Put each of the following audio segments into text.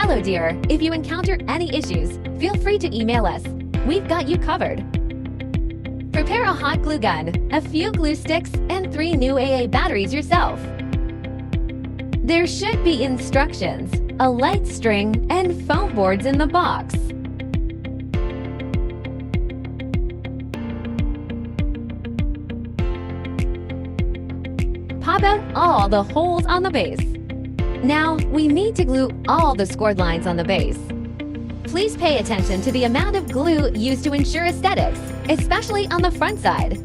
Hello dear, if you encounter any issues, feel free to email us. We've got you covered. Prepare a hot glue gun, a few glue sticks, and 3 new AA batteries yourself. There should be instructions, a light string, and foam boards in the box. Pop out all the holes on the base. Now, we need to glue all the scored lines on the base. Please pay attention to the amount of glue used to ensure aesthetics, especially on the front side.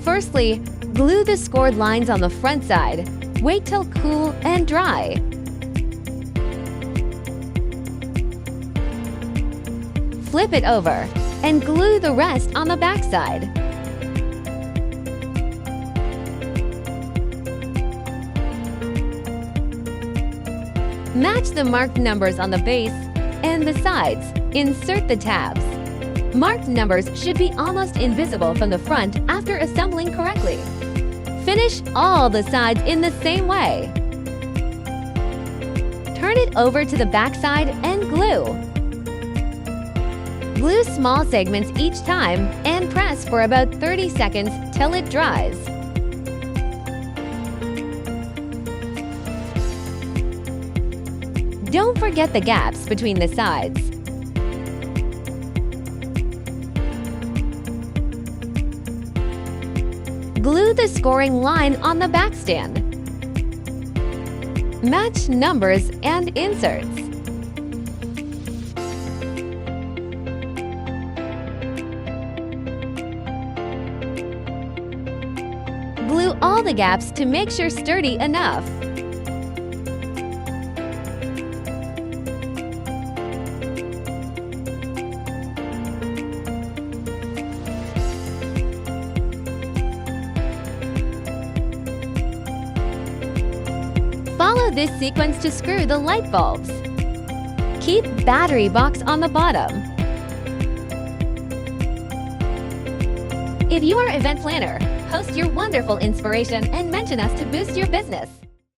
Firstly, glue the scored lines on the front side. Wait till cool and dry. Flip it over and glue the rest on the back side. Match the marked numbers on the base and the sides. Insert the tabs. Marked numbers should be almost invisible from the front after assembling correctly. Finish all the sides in the same way. Turn it over to the back side and glue. Glue small segments each time and press for about 30 seconds till it dries. Don't forget the gaps between the sides. Glue the scoring line on the back stand. Match numbers and inserts. Glue all the gaps to make sure sturdy enough. Follow this sequence to screw the light bulbs. Keep battery box on the bottom. If you are an event planner, post your wonderful inspiration and mention us to boost your business.